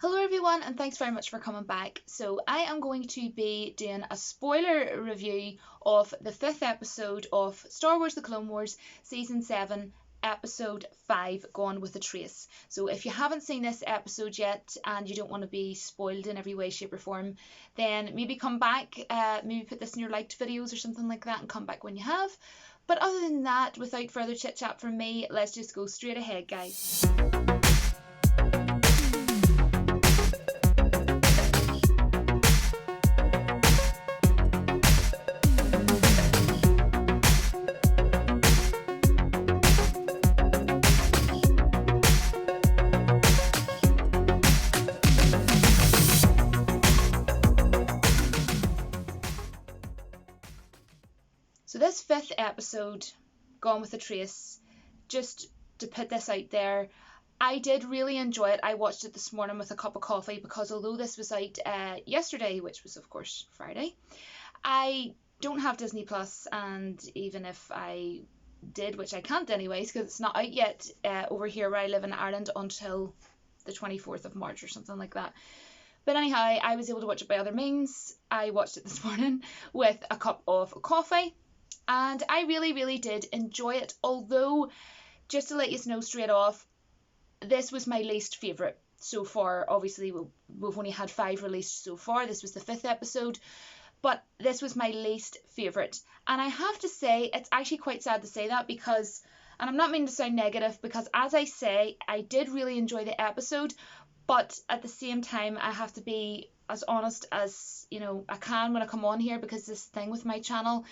Hello everyone, and thanks very much for coming back. So I am going to be doing a spoiler review of the 5th episode of Star Wars The Clone Wars Season 7 Episode 5, Gone with a Trace. So if you haven't seen this episode yet and you don't want to be spoiled in every way, shape or form, then maybe come back, maybe put this in your liked videos or something like that and come back when you have. But other than that, without further chit chat from me, let's just go straight ahead, guys. So this 5th episode, Gone with a Trace, just to put this out there, I did really enjoy it. I watched it this morning with a cup of coffee because although this was out yesterday, which was of course Friday, I don't have Disney Plus, and even if I did, which I can't anyways because it's not out yet over here where I live in Ireland until the 24th of March or something like that. But anyhow, I was able to watch it by other means. I watched it this morning with a cup of coffee. And I really did enjoy it, although, just to let you know straight off, this was my least favourite so far. Obviously, we've only had 5 released so far. This was the 5th episode, but this was my least favourite. And I have to say, it's actually quite sad to say that because, and I'm not meaning to sound negative, because as I say, I did really enjoy the episode, but at the same time, I have to be as honest as, I can when I come on here, because this thing with my channel,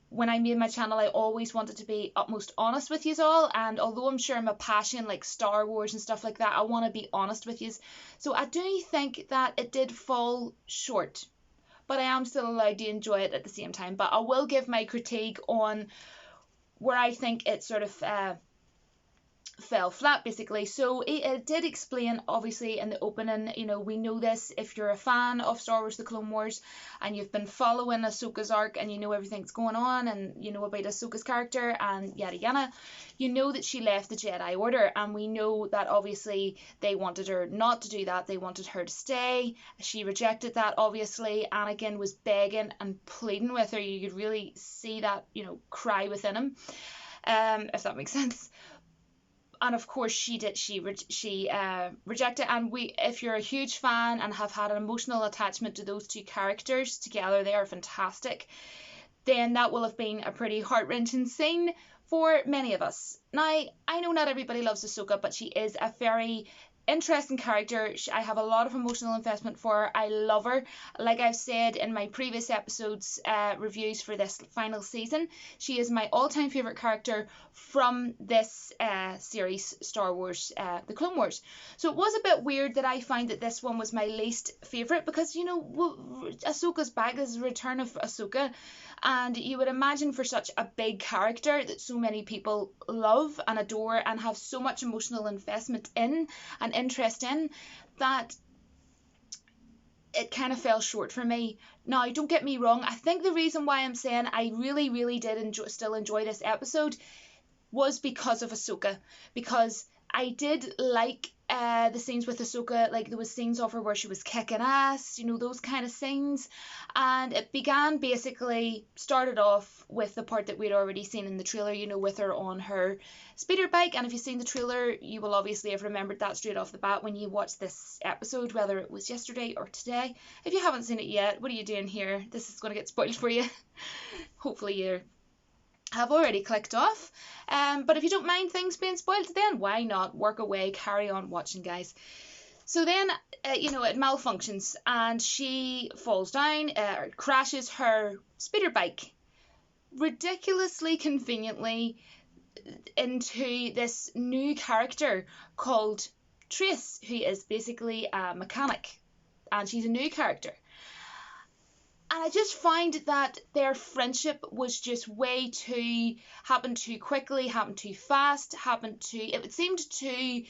when I made my channel, I always wanted to be utmost honest with you all, and although I'm sure I'm a passion like Star Wars and stuff like that, I want to be honest with you. So I do think that it did fall short, but I am still allowed to enjoy it at the same time. But I will give my critique on where I think it sort of fell flat, basically. So it did explain, obviously, in the opening, we know this, if you're a fan of Star Wars The Clone Wars and you've been following Ahsoka's arc and you know everything's going on and you know about Ahsoka's character and yada yada, you know that she left the Jedi Order, and we know that obviously they wanted her not to do that. They wanted her to stay. She rejected that, obviously. Anakin was begging and pleading with her. You could really see that, cry within him, if that makes sense. And of course she rejected. And if you're a huge fan and have had an emotional attachment to those two characters together, they are fantastic, then that will have been a pretty heart-wrenching scene for many of us. Now, I know not everybody loves Ahsoka, but she is a very interesting character. I have a lot of emotional investment for her. I love her. Like I've said in my previous episodes reviews for this final season, she is my all-time favorite character from this series, Star Wars The Clone Wars. So it was a bit weird that I find that this one was my least favorite because, Ahsoka's back. This is the return of Ahsoka, and you would imagine for such a big character that so many people love and adore and have so much emotional investment in and interest in, that it kind of fell short for me. Now, don't get me wrong, I think the reason why I'm saying I really did still enjoy this episode was because of Ahsoka, because I did like the scenes with Ahsoka. Like, there was scenes of her where she was kicking ass, those kind of scenes, and it started off with the part that we'd already seen in the trailer, with her on her speeder bike. And if you've seen the trailer, you will obviously have remembered that straight off the bat when you watched this episode, whether it was yesterday or today. If you haven't seen it yet, what are you doing here? This is going to get spoiled for you. Hopefully you have already clicked off, but if you don't mind things being spoiled, then why not work away, carry on watching, guys. So then it malfunctions and she falls down, crashes her speeder bike ridiculously conveniently into this new character called Trace, who is basically a mechanic, and she's a new character. And I just find that their friendship was just happened too quickly, happened too fast, it seemed too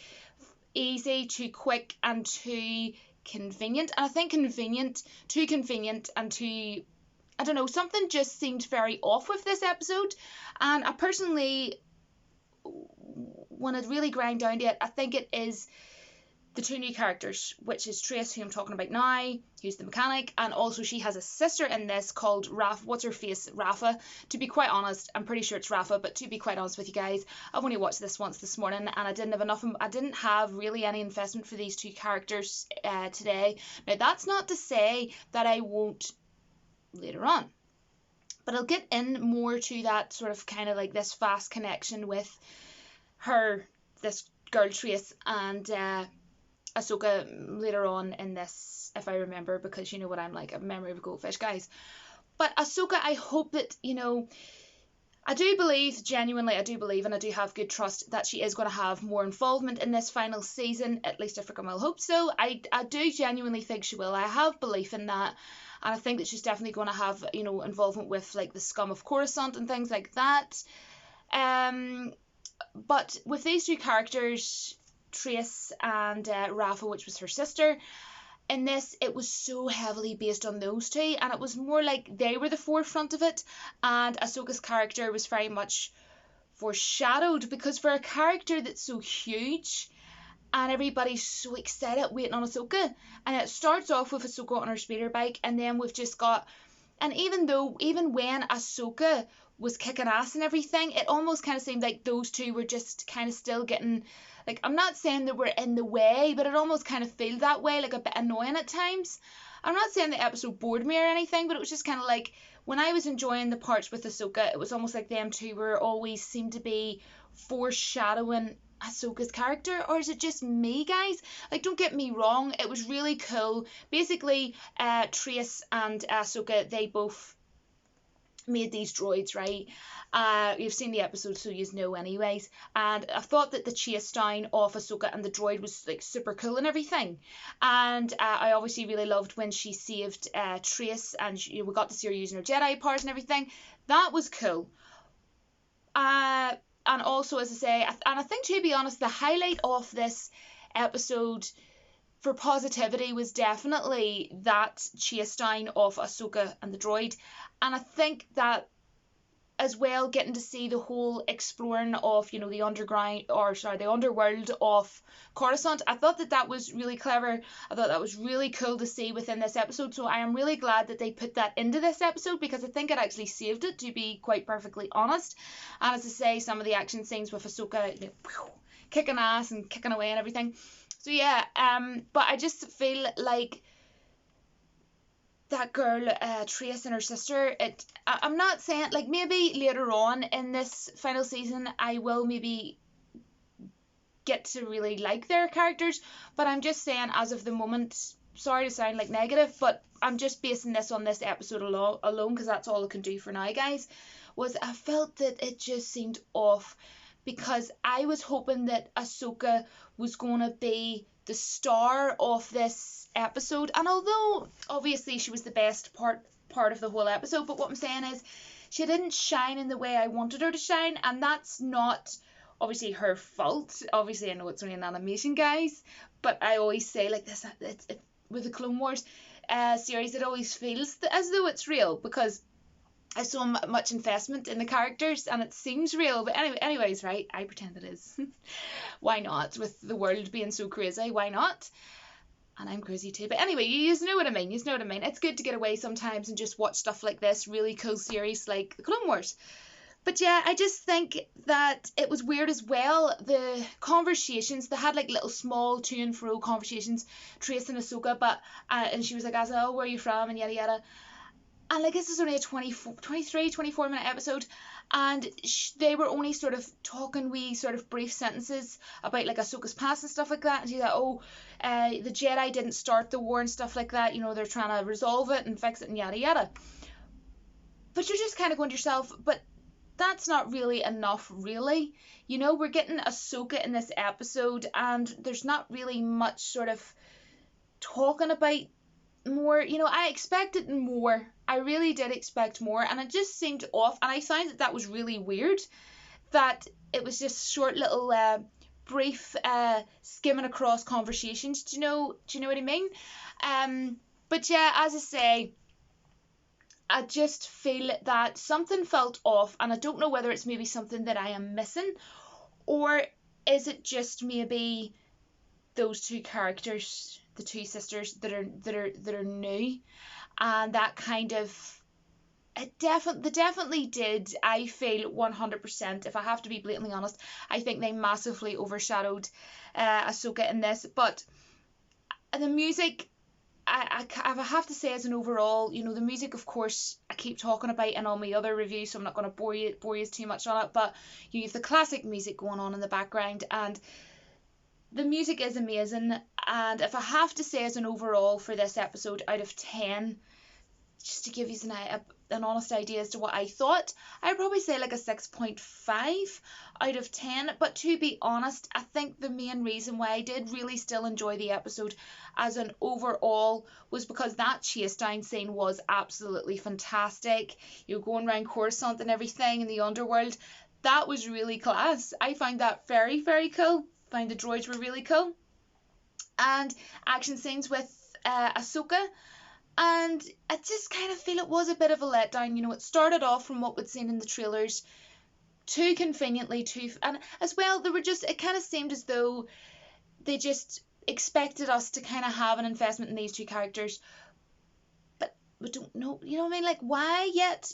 easy, too quick, and too convenient. And I think too convenient and too, I don't know, something just seemed very off with this episode. And I personally, when it really grind down to it, I think it is the two new characters, which is Trace, who I'm talking about now, who's the mechanic, and also she has a sister in this called Rafa. To be quite honest, I'm pretty sure it's Rafa, but to be quite honest with you guys, I've only watched this once this morning, and I didn't have really any investment for these two characters today. Now, that's not to say that I won't later on, but I'll get in more to that sort of kind of like this fast connection with this girl Trace, and Ahsoka later on in this, if I remember, because you know what I'm like, a memory of a goldfish, guys. But Ahsoka, I hope that, I do believe, genuinely, and I do have good trust that she is going to have more involvement in this final season. At least I freaking will hope so. I do genuinely think she will. I have belief in that. And I think that she's definitely going to have, involvement with, like, the scum of Coruscant and things like that. But with these two characters, Trace and Rafa, which was her sister, in this, it was so heavily based on those two, and it was more like they were the forefront of it, and Ahsoka's character was very much foreshadowed, because for a character that's so huge, and everybody's so excited waiting on Ahsoka, and it starts off with Ahsoka on her speeder bike, and then we've just got, and even when Ahsoka was kicking ass and everything, it almost kind of seemed like those two were just kind of still getting, like, I'm not saying that we're in the way, but it almost kind of felt that way, like a bit annoying at times. I'm not saying the episode bored me or anything, but it was just kind of like, when I was enjoying the parts with Ahsoka, it was almost like them two were always seemed to be foreshadowing Ahsoka's character. Or is it just me, guys? Like, don't get me wrong, it was really cool. Basically, Trace and Ahsoka, they both made these droids, right? You've seen the episode, so you know anyways. And I thought that the chase down of Ahsoka and the droid was like super cool and everything. And I obviously really loved when she saved Trace, and we got to see her using her Jedi powers and everything. That was cool. And also, as I say, and I think, to be honest, the highlight of this episode for positivity was definitely that chase down of Ahsoka and the droid. And I think that as well, getting to see the whole exploring of, the underworld of Coruscant, I thought that was really clever. I thought that was really cool to see within this episode. So I am really glad that they put that into this episode, because I think it actually saved it, to be quite perfectly honest. And as I say, some of the action scenes with Ahsoka, kicking ass and kicking away and everything. So yeah, but I just feel like that girl, Trace, and her sister, I'm not saying, like, maybe later on in this final season I will maybe get to really like their characters, but I'm just saying, as of the moment, sorry to sound like negative, but I'm just basing this on this episode alone, because that's all I can do for now, guys, was I felt that it just seemed off, because I was hoping that Ahsoka was going to be the star of this episode, and although obviously she was the best part of the whole episode, but what I'm saying is she didn't shine in the way I wanted her to shine, and that's not obviously her fault. Obviously, I know it's only an animation, guys, but I always say, like, this, with the Clone Wars series, it always feels as though it's real, because I so much investment in the characters, and it seems real. But anyways, right? I pretend it is. Why not? With the world being so crazy, why not? And I'm crazy too. But anyway, you know what I mean. It's good to get away sometimes and just watch stuff like this, really cool series like the Clone Wars. But yeah, I just think that it was weird as well. The conversations, they had like little small to and fro conversations, Trace and Ahsoka, but and she was like, "Oh, where are you from?" and yada yada. And like, this is only a 24 minute episode, and they were only sort of talking wee sort of brief sentences about like Ahsoka's past and stuff like that, and she's like, the Jedi didn't start the war and stuff like that, they're trying to resolve it and fix it and yada yada. But you're just kind of going to yourself, but that's not really enough, really. We're getting Ahsoka in this episode, and there's not really much sort of talking about more. I expected more. I really did expect more, and it just seemed off, and I found that was really weird, that it was just short little brief skimming across conversations. Do you know what I mean? But yeah, as I say, I just feel that something felt off, and I don't know whether it's maybe something that I am missing, or is it just maybe those two characters, the two sisters that are new, and that kind of they definitely did. I feel 100%. If I have to be blatantly honest, I think they massively overshadowed Ahsoka in this. But the music, I have to say, as an overall, the music, of course, I keep talking about in all my other reviews, so I'm not going to bore you too much on it. But you have the classic music going on in the background, and the music is amazing. And if I have to say, as an overall for this episode out of 10, just to give you an honest idea as to what I thought, I'd probably say like a 6.5 out of 10. But to be honest, I think the main reason why I did really still enjoy the episode as an overall was because that chase down scene was absolutely fantastic. Going around Coruscant and everything in the underworld, that was really class. I found that very, very cool. Found the droids were really cool. And action scenes with Ahsoka. And I just kind of feel it was a bit of a letdown. It started off from what we'd seen in the trailers too conveniently, and as well, it kind of seemed as though they just expected us to kind of have an investment in these two characters. But we don't know, what I mean? Like, why yet?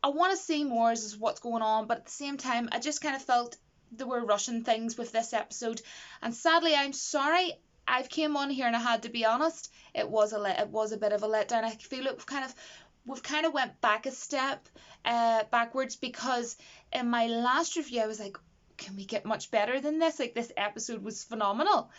I want to see more as what's going on, but at the same time, I just kind of felt they were rushing things with this episode. And sadly, I'm sorry, I've came on here and I had to be honest, it was a bit of a letdown. I feel we've kind of went back a step backwards, because in my last review I was like, can we get much better than this? Like, this episode was phenomenal.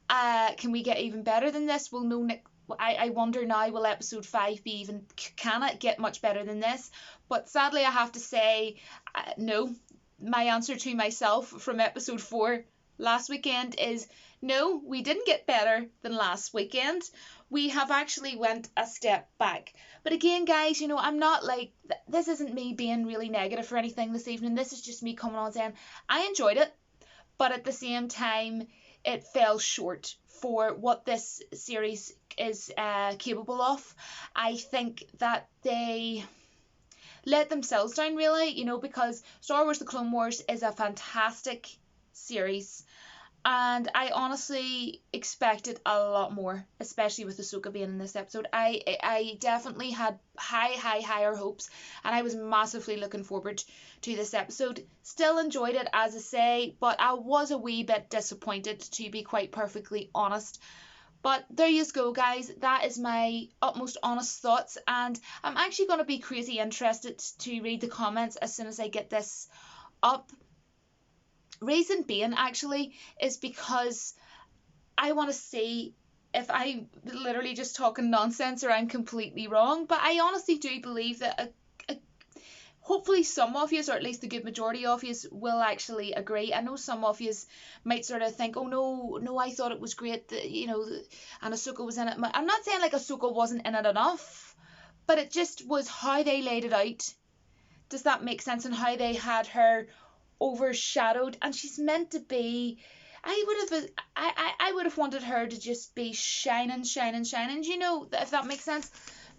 Can we get even better than this? Well, no, Nick. I wonder now, will episode 5 be even, can it get much better than this? But sadly, I have to say, no. My answer to myself from episode 4 last weekend is no, we didn't get better than last weekend. We have actually went a step back. But again, guys, I'm not like, this isn't me being really negative or anything this evening. This is just me coming on saying I enjoyed it, but at the same time, it fell short for what this series is capable of. I think that they let themselves down, really, because Star Wars The Clone Wars is a fantastic series. And I honestly expected a lot more, especially with Ahsoka being in this episode. I definitely had higher hopes, and I was massively looking forward to this episode. Still enjoyed it, as I say, but I was a wee bit disappointed, to be quite perfectly honest. But there you go, guys. That is my utmost honest thoughts, and I'm actually going to be crazy interested to read the comments as soon as I get this up. Reason being, actually, is because I want to see if I'm literally just talking nonsense or I'm completely wrong. But I honestly do believe that hopefully some of you, or at least the good majority of you, will actually agree. I know some of you might sort of think, oh no, I thought it was great that, and Ahsoka was in it. I'm not saying like Ahsoka wasn't in it enough, but it just was how they laid it out. Does that make sense? And how they had her overshadowed, and she's meant to be, I would have wanted her to just be shining, if that makes sense.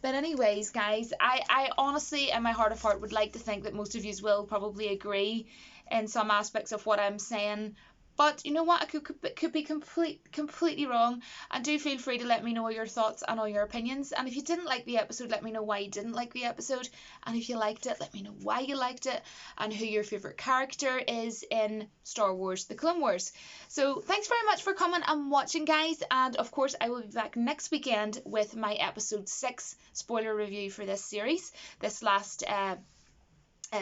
But anyways, guys, I honestly, in my heart of heart, would like to think that most of you will probably agree in some aspects of what I'm saying. But you know what, I could be completely wrong, and do feel free to let me know your thoughts and all your opinions. And if you didn't like the episode, let me know why you didn't like the episode, and if you liked it, let me know why you liked it, and who your favourite character is in Star Wars The Clone Wars. So thanks very much for coming and watching, guys, and of course I will be back next weekend with my episode 6 spoiler review for this series, this last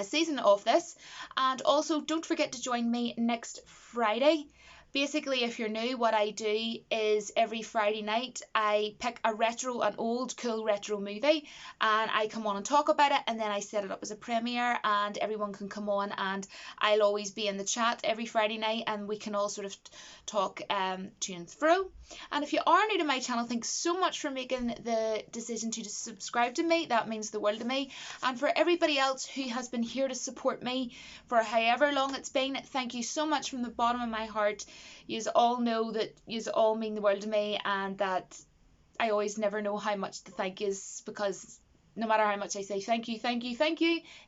season of this. And also, don't forget to join me next Friday. Basically, if you're new, what I do is every Friday night I pick an old cool retro movie, and I come on and talk about it, and then I set it up as a premiere and everyone can come on, and I'll always be in the chat every Friday night, and we can all sort of talk to and fro. And if you are new to my channel, thanks so much for making the decision to subscribe to me. That means the world to me. And for everybody else who has been here to support me for however long it's been, thank you so much from the bottom of my heart. You all know that you all mean the world to me, and that I always never know how much to thank you, because no matter how much I say thank you,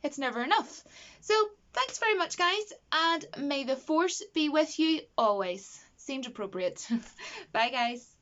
it's never enough. So thanks very much, guys, and may the force be with you always. seemed appropriate. Bye, guys.